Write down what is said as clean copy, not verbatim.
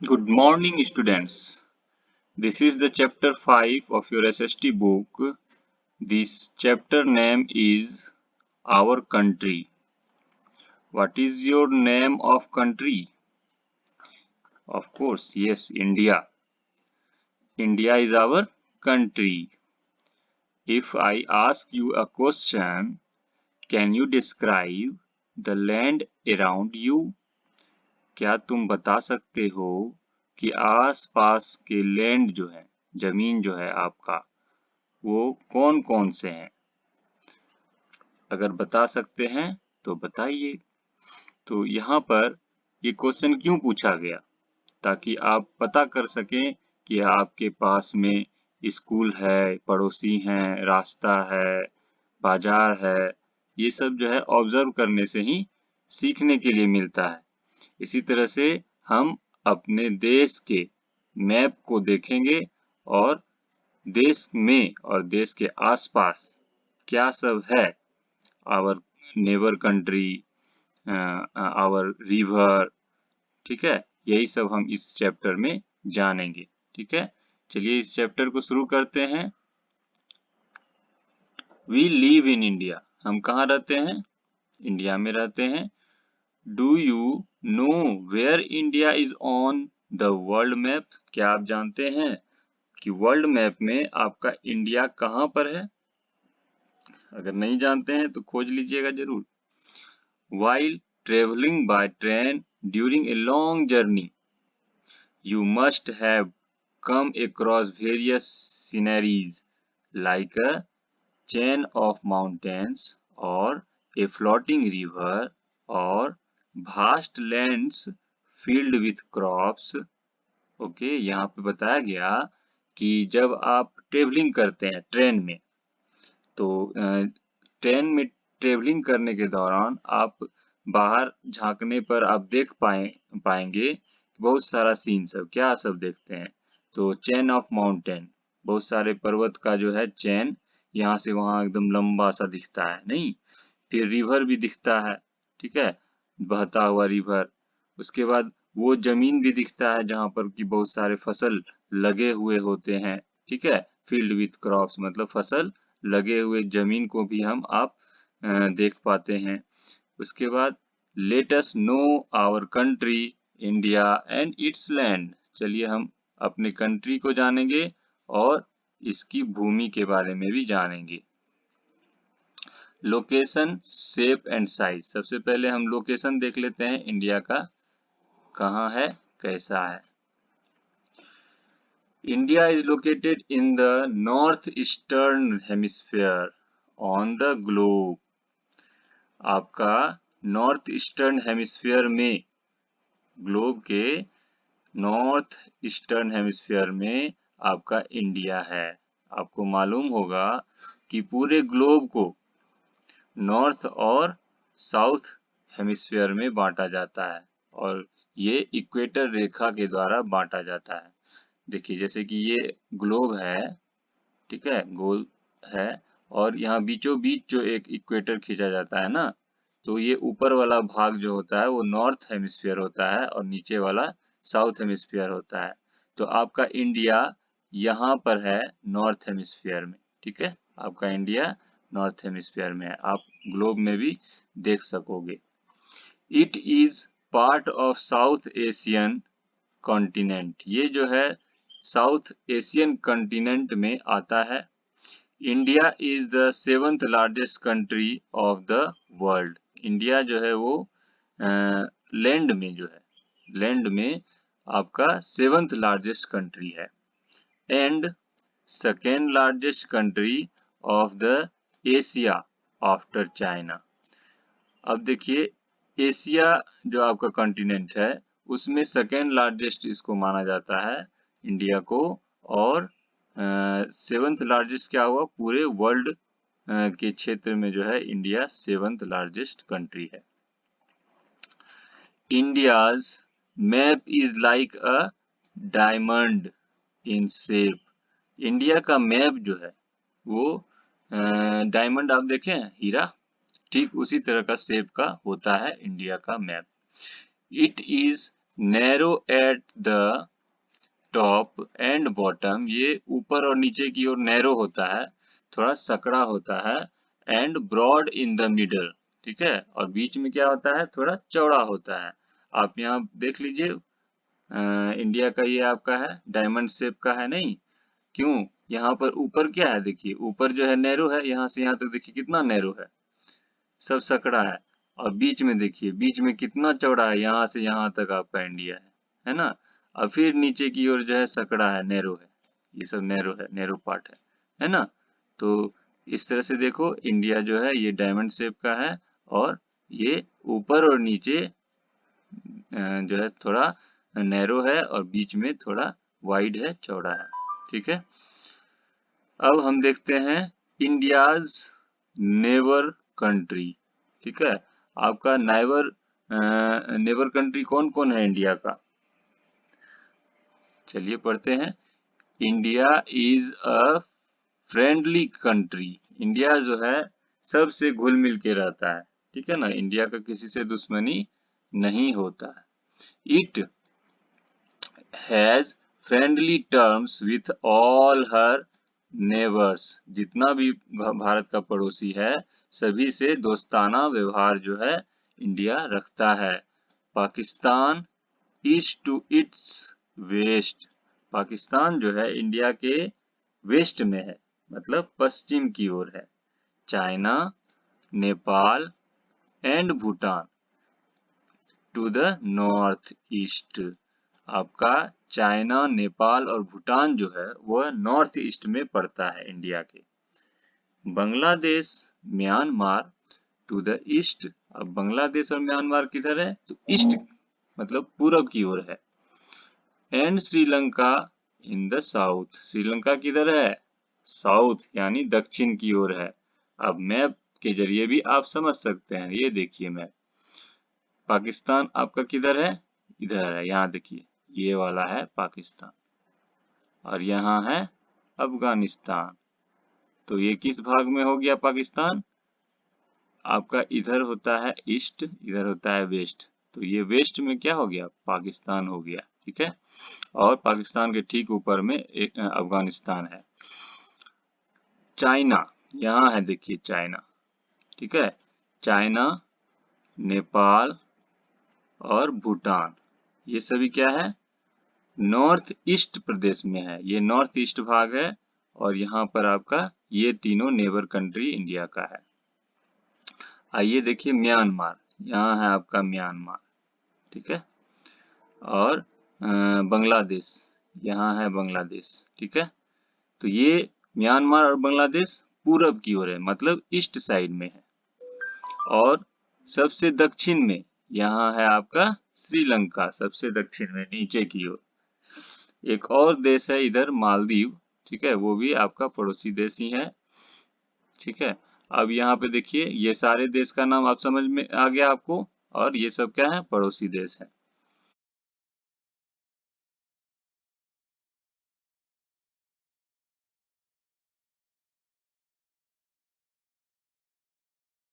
Good morning, students. This is the chapter 5 of your SST book. This chapter name is Our Country. What is your name of country? Of course, yes, India. India is our country. If I ask you a question, can you describe the land around you? क्या तुम बता सकते हो कि आस-पास के land जो है, जमीन जो है आपका, वो कौन कौन से हैं? अगर बता सकते हैं तो बताइए। तो यहाँ पर ये क्वेश्चन क्यों पूछा गया? ताकि आप पता कर सकें कि आपके पास में स्कूल है, पड़ोसी हैं, रास्ता है, बाजार है, ये सब जो है ऑब्जर्व करने से ही सीखने के लिए मिलता है। इसी तरह से हम अपने देश के मैप को देखेंगे और देश में और देश के आसपास क्या सब है, our neighbour country, our river, ठीक है, यही सब हम इस चैप्टर में जानेंगे। ठीक है, चलिए इस चैप्टर को शुरू करते हैं। वी लिव इन इंडिया, हम कहाँ रहते हैं? इंडिया में रहते हैं। Do you know where India is on the world map? क्या आप जानते हैं कि वर्ल्ड मैप में आपका इंडिया कहाँ पर है? अगर नहीं जानते हैं तो खोज लीजिएगा जरूर। While traveling by train during a long journey, you must have come across various sceneries like a chain of mountains or a floating river or vast lands filled with crops. Okay, यहाँ पे बताया गया कि जब आप travelling करते हैं train में, तो ट्रेन में ट्रेवलिंग करने के दौरान आप बाहर झांकने पर आप देख पाएंगे बहुत सारा सीन सब, क्या सब देखते हैं? तो चेन ऑफ माउंटेन, बहुत सारे पर्वत का जो है चेन, यहाँ से वहां एकदम लंबा सा दिखता है, नहीं? फिर रिवर भी दिखता है, ठीक है, बहता हुआ रिवर। उसके बाद वो जमीन भी दिखता है जहाँ पर कि बहुत सारे फसल लगे हुए होते हैं, ठीक है, फील्ड विथ क्रॉप्स, मतलब फसल लगे हुए जमीन को भी आप देख पाते हैं। उसके बाद let us know our country India and its land, चलिए हम अपने कंट्री को जानेंगे और इसकी भूमि के बारे में भी जानेंगे। लोकेशन, शेप एंड साइज, सबसे पहले हम लोकेशन देख लेते हैं इंडिया का, कहाँ है, कैसा है। India is located in the northeastern hemisphere on the globe. आपका नॉर्थ ईस्टर्न हेमिस्फीयर में, ग्लोब के नॉर्थ ईस्टर्न हेमिस्फीयर में आपका इंडिया है। आपको मालूम होगा कि पूरे ग्लोब को नॉर्थ और साउथ हेमिस्फीयर में बांटा जाता है और ये इक्वेटर रेखा के द्वारा बांटा जाता है। देखिए जैसे कि ये ग्लोब है, ठीक है, गोल है, और यहाँ बीचों बीच जो एक इक्वेटर खींचा जाता है ना, तो ये ऊपर वाला भाग जो होता है वो नॉर्थ हेमिस्फीयर होता है और नीचे वाला साउथ हेमिस्फीयर होता है। तो आपका इंडिया यहाँ पर है नॉर्थ हेमिस्फीयर में, ठीक है, आपका इंडिया नॉर्थ हेमिस्फीयर में है, आप ग्लोब में भी देख सकोगे। It is part of south Asian continent, ये जो है साउथ एशियन कॉन्टिनेंट में आता है। India is the 7th largest country of the world, India जो है वो लैंड में जो है, लैंड में आपका 7th लार्जेस्ट कंट्री है and second largest country of the Asia after China. अब देखिए एशिया जो आपका कॉन्टिनेंट है उसमें सेकेंड लार्जेस्ट इसको माना जाता है इंडिया को, और 7th लार्जेस्ट क्या हुआ पूरे वर्ल्ड के क्षेत्र में जो है इंडिया 7th लार्जेस्ट कंट्री है। India's map is like a diamond in shape, India का मैप जो है वो डायमंड, आप देखें हीरा, ठीक उसी तरह का शेप का होता है इंडिया का map. It is narrow at the top and bottom, ये ऊपर और नीचे की ओर नैरो होता है, थोड़ा सकड़ा होता है, and broad in the middle, ठीक है, और बीच में क्या होता है, थोड़ा चौड़ा होता है। आप यहाँ देख लीजिए, इंडिया का ये आपका है, डायमंड शेप का है नहीं, क्यों, यहाँ पर ऊपर क्या है, देखिए ऊपर जो है नैरो है, यहाँ से यहाँ तक देखिए कितना नैरो है, सब सकड़ा है, और बीच में देखिए, बीच में कितना चौड़ा है, यहाँ से यहाँ तक आपका इंडिया है ना, और फिर नीचे की ओर जो है सकड़ा है, नैरो है, ये सब नैरो है, नैरो पार्ट है ना। तो इस तरह से देखो, इंडिया जो है ये डायमंड शेप का है, और ये ऊपर और नीचे जो है थोड़ा नैरो है, और बीच में थोड़ा वाइड है, चौड़ा है, ठीक है। अब हम देखते हैं इंडियाज नेबर कंट्री, ठीक है। आपका नेबर कंट्री कौन कौन है इंडिया का, चलिए पढ़ते हैं। India is a friendly country, India जो है सबसे घुल मिल के रहता है, ठीक है ना, इंडिया का किसी से दुश्मनी नहीं होता है। It has friendly terms with all her neighbours, जितना भी भारत का पड़ोसी है, सभी से दोस्ताना व्यवहार जो है इंडिया रखता है। Pakistan is to its west, Pakistan जो है इंडिया के वेस्ट में है, मतलब पश्चिम की ओर है। China, Nepal and Bhutan to the north east, आपका चाइना, नेपाल और भूटान जो है वह नॉर्थ ईस्ट में पड़ता है इंडिया के। Bangladesh, Myanmar to the east, अब बांग्लादेश और म्यांमार किधर है, तो ईस्ट मतलब पूरब की ओर है। And Sri Lanka in the south, Sri Lanka किधर है, साउथ यानी दक्षिण की ओर है। अब मैप के जरिए भी आप समझ सकते हैं, ये देखिए मैप, पाकिस्तान आपका किधर है, इधर है, यहाँ देखिए ये वाला है पाकिस्तान, और यहाँ है अफगानिस्तान। तो ये किस भाग में हो गया पाकिस्तान, आपका इधर होता है ईस्ट, इधर होता है वेस्ट, तो ये वेस्ट में क्या हो गया, पाकिस्तान हो गया, ठीक है। और पाकिस्तान के ठीक ऊपर में एक अफगानिस्तान है। चाइना, यहाँ है देखिए चाइना, ठीक है, चाइना, नेपाल और भूटान, ये सभी क्या है, नॉर्थ ईस्ट प्रदेश में है, ये नॉर्थ ईस्ट भाग है, और यहाँ पर आपका ये तीनों नेबर कंट्री इंडिया का है। आइए देखिए म्यांमार, यहाँ है आपका म्यांमार, ठीक है, और बांग्लादेश, यहाँ है बांग्लादेश, ठीक है। तो ये म्यांमार और बांग्लादेश पूरब की ओर है, मतलब ईस्ट साइड में है, और सबसे दक्षिण में यहाँ है आपका श्रीलंका, सबसे दक्षिण में नीचे की ओर। एक और देश है इधर मालदीव, ठीक है, वो भी आपका पड़ोसी देश ही है, ठीक है। अब यहाँ पे देखिए ये सारे देश का नाम आप समझ में आ गया आपको, और ये सब क्या है, पड़ोसी देश है।